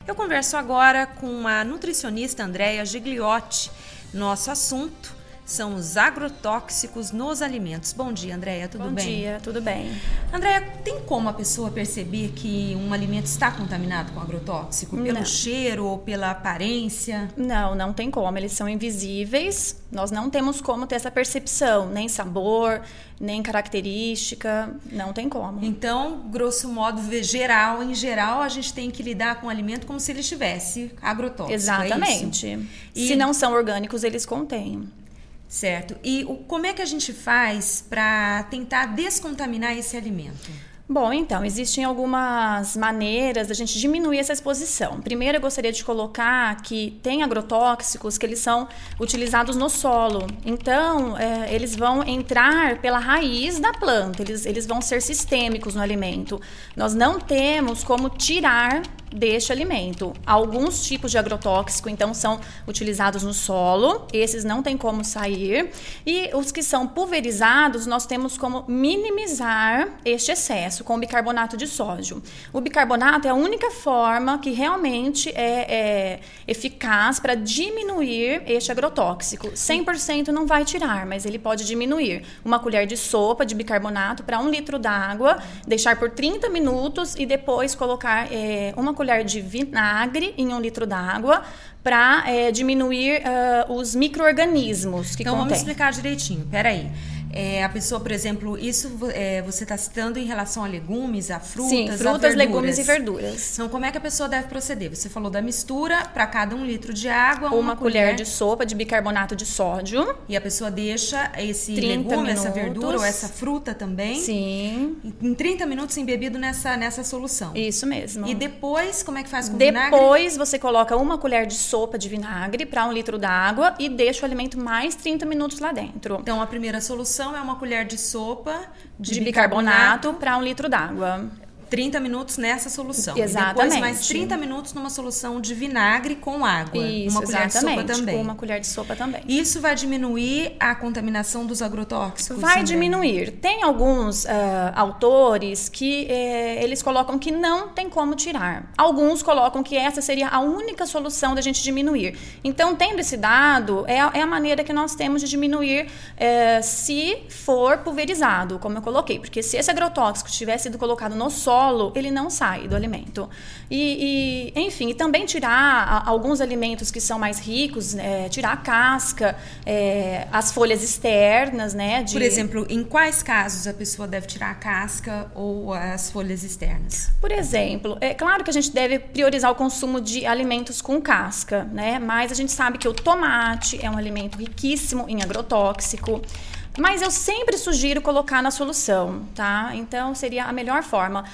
Eu converso agora com a nutricionista Andréia Gigliotti. Nosso assunto são os agrotóxicos nos alimentos. Bom dia, Andréia, tudo bem? Bom dia, tudo bem. Andréia, tem como a pessoa perceber que um alimento está contaminado com agrotóxico? Pelo cheiro ou pela aparência? Não tem como. Eles são invisíveis. Nós não temos como ter essa percepção, nem sabor, nem característica, não tem como. Então, grosso modo, em geral, a gente tem que lidar com o alimento como se ele estivesse agrotóxico. Exatamente. É isso? Se não são orgânicos, eles contêm. Certo. E como é que a gente faz para tentar descontaminar esse alimento? Bom, então, existem algumas maneiras da gente diminuir essa exposição. Primeiro, eu gostaria de colocar que tem agrotóxicos que eles são utilizados no solo. Então, eles vão entrar pela raiz da planta, eles vão ser sistêmicos no alimento. Nós não temos como tirar deste alimento. Alguns tipos de agrotóxico, então, são utilizados no solo, esses não tem como sair. E os que são pulverizados, nós temos como minimizar este excesso com bicarbonato de sódio. O bicarbonato é a única forma que realmente é eficaz para diminuir este agrotóxico. 100% não vai tirar, mas ele pode diminuir. Uma colher de sopa de bicarbonato para 1 litro d'água, deixar por 30 minutos e depois colocar uma colher de vinagre em 1 litro d'água para diminuir os micro-organismos que então, contém. Vamos explicar direitinho. Peraí. A pessoa, por exemplo, isso você está citando em relação a legumes, a frutas, sim, frutas, legumes e verduras. Então, como é que a pessoa deve proceder? Você falou da mistura para cada 1 litro de água, uma colher de sopa de bicarbonato de sódio. E a pessoa deixa esse legume, minutos. Essa verdura ou essa fruta também. Sim. Em 30 minutos embebido nessa solução. Isso mesmo. E depois, como é que faz com o vinagre? Depois você coloca uma colher de sopa de vinagre para 1 litro d'água e deixa o alimento mais 30 minutos lá dentro. Então, a primeira solução é uma colher de sopa de bicarbonato para 1 litro d'água. 30 minutos nessa solução. Exatamente. E depois mais 30 minutos numa solução de vinagre com água. Isso, uma colher de sopa também. Com uma colher de sopa também. Isso vai diminuir a contaminação dos agrotóxicos? Vai diminuir. Tem alguns autores que eles colocam que não tem como tirar. Alguns colocam que essa seria a única solução da gente diminuir. Então, tendo esse dado, é a maneira que nós temos de diminuir se for pulverizado, como eu coloquei. Porque se esse agrotóxico tivesse sido colocado no solo, ele não sai do alimento. Enfim, e também tirar alguns alimentos que são mais ricos, tirar a casca, as folhas externas, né? Por exemplo, em quais casos a pessoa deve tirar a casca ou as folhas externas? Por exemplo, é claro que a gente deve priorizar o consumo de alimentos com casca, né? Mas a gente sabe que o tomate é um alimento riquíssimo em agrotóxico. Mas eu sempre sugiro colocar na solução, tá? Então, seria a melhor forma.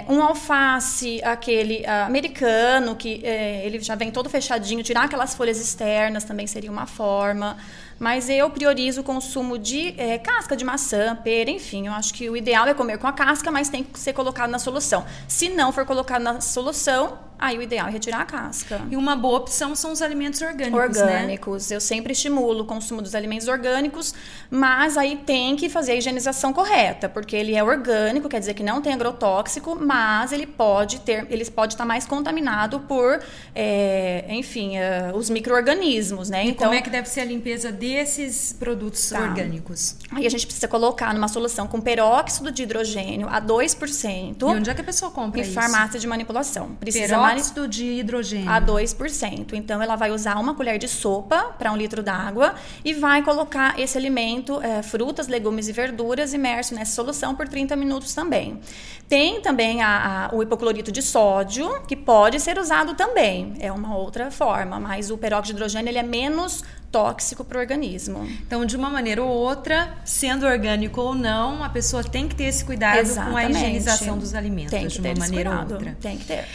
Um alface, aquele americano, que ele já vem todo fechadinho, tirar aquelas folhas externas também seria uma forma. Mas eu priorizo o consumo de casca de maçã, pera, enfim. Eu acho que o ideal é comer com a casca, mas tem que ser colocado na solução. Se não for colocado na solução, aí o ideal é retirar a casca. E uma boa opção são os alimentos orgânicos, né? Eu sempre estimulo o consumo dos alimentos orgânicos, mas aí tem que fazer a higienização correta, porque ele é orgânico, quer dizer que não tem agrotóxico, mas ele pode estar mais contaminado por, os micro-organismos, né? E então, como é que deve ser a limpeza desses produtos orgânicos? Aí a gente precisa colocar numa solução com peróxido de hidrogênio a 2%. E onde é que a pessoa compra isso? Em farmácia de manipulação. Peróxido de hidrogênio. A 2%. Então, ela vai usar uma colher de sopa para 1 litro d'água e vai colocar esse alimento, frutas, legumes e verduras, imerso nessa solução por 30 minutos também. Tem também o hipoclorito de sódio, que pode ser usado também. É uma outra forma, mas o peróxido de hidrogênio ele é menos tóxico para o organismo. Então, de uma maneira ou outra, sendo orgânico ou não, a pessoa tem que ter esse cuidado com a higienização dos alimentos. Tem que de uma maneira ou outra. Tem que ter.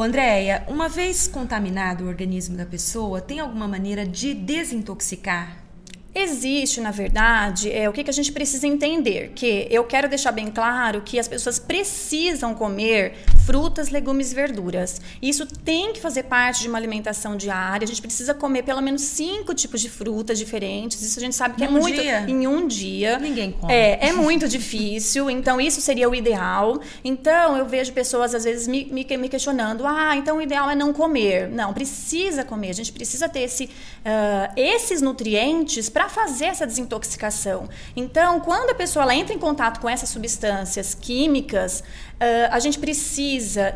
Andréia, uma vez contaminado o organismo da pessoa, tem alguma maneira de desintoxicar? Existe, na verdade, o que a gente precisa entender? Que eu quero deixar bem claro que as pessoas precisam comer frutas, legumes e verduras. Isso tem que fazer parte de uma alimentação diária. A gente precisa comer pelo menos 5 tipos de frutas diferentes. Isso a gente sabe que é muito... Em um dia. Ninguém come. É muito difícil. Então, isso seria o ideal. Então, eu vejo pessoas, às vezes, me questionando. Então o ideal é não comer. Não, precisa comer. A gente precisa ter esses nutrientes para fazer essa desintoxicação. Então, quando a pessoa ela entra em contato com essas substâncias químicas, a gente precisa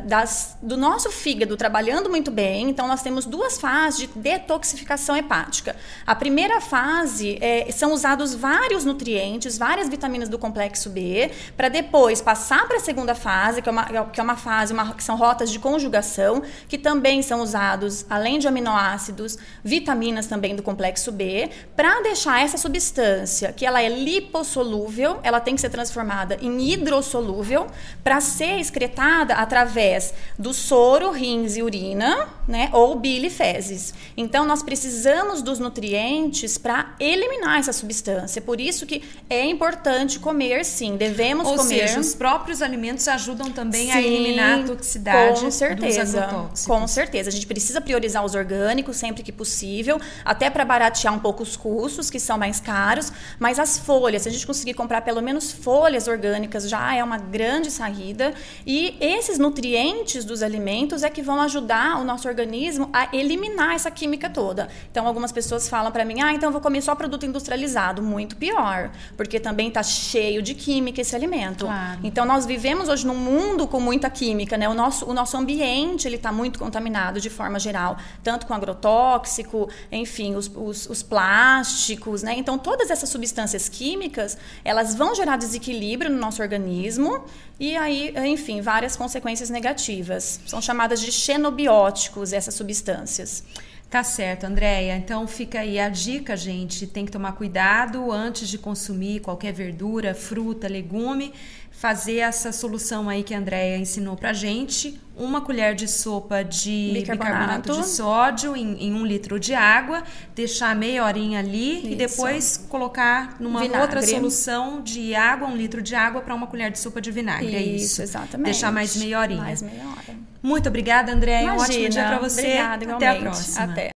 do nosso fígado trabalhando muito bem. Então, nós temos 2 fases de detoxificação hepática. A primeira fase são usados vários nutrientes, várias vitaminas do complexo B, para depois passar para a segunda fase, que é uma fase que são rotas de conjugação, que também são usados, além de aminoácidos, vitaminas também do complexo B, para deixar essa substância, que ela é lipossolúvel, ela tem que ser transformada em hidrossolúvel, para ser excretada através do soro, rins e urina, né, ou bile e fezes. Então, nós precisamos dos nutrientes para eliminar essa substância. Por isso que é importante comer, sim, devemos comer. Ou seja, os próprios alimentos ajudam também a eliminar a toxicidade com certeza, dos agrotóxicos. Com certeza. A gente precisa priorizar os orgânicos sempre que possível, até para baratear um pouco os custos, que são mais caros, mas as folhas, se a gente conseguir comprar pelo menos folhas orgânicas, já é uma grande saída. E esses nutrientes dos alimentos é que vão ajudar o nosso organismo a eliminar essa química toda. Então, algumas pessoas falam para mim, então eu vou comer só produto industrializado. Muito pior, porque também está cheio de química esse alimento. Claro. Então, nós vivemos hoje num mundo com muita química, né? O nosso ambiente está muito contaminado de forma geral, tanto com agrotóxico, enfim, os plásticos, né? Então, todas essas substâncias químicas, elas vão gerar desequilíbrio no nosso organismo e aí, enfim, várias consequências negativas. São chamadas de xenobióticos essas substâncias. Tá certo, Andréia. Então fica aí a dica, gente. Tem que tomar cuidado antes de consumir qualquer verdura, fruta, legume. Fazer essa solução aí que a Andréia ensinou pra gente. 1 colher de sopa de bicarbonato de sódio em 1 litro de água. Deixar meia horinha ali. Isso. E depois colocar numa outra solução de água, 1 litro de água para 1 colher de sopa de vinagre. É isso. Exatamente. Deixar mais meia horinha. Mais meia hora. Muito obrigada, Andréia. Imagina. Um ótimo dia pra você. Obrigada, igualmente. Até a próxima. Até.